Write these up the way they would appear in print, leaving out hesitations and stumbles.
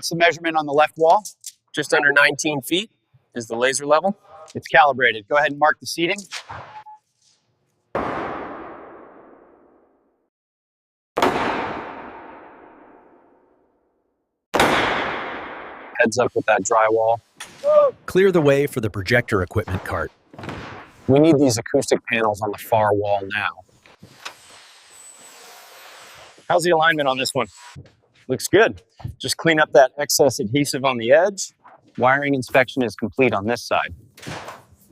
What's the measurement on the left wall? Just under 19 feet is the laser level. It's calibrated. Go ahead and mark the seating. Heads up with that drywall. Clear the way for the projector equipment cart. We need these acoustic panels on the far wall now. How's the alignment on this one? Looks good. Just clean up that excess adhesive on the edge. Wiring inspection is complete on this side.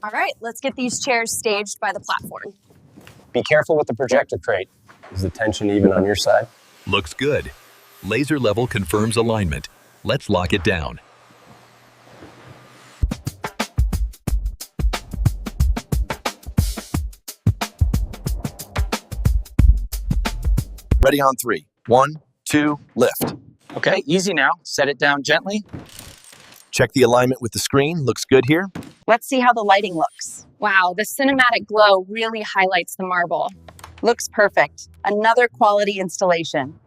All right, let's get these chairs staged by the platform. Be careful with the projector crate. Is the tension even on your side? Looks good. Laser level confirms alignment. Let's lock it down. Ready on 3. 1, 2, lift. Okay, easy now. Set it down gently. Check the alignment with the screen. Looks good here. Let's see how the lighting looks. Wow, the cinematic glow really highlights the marble. Looks perfect. Another quality installation.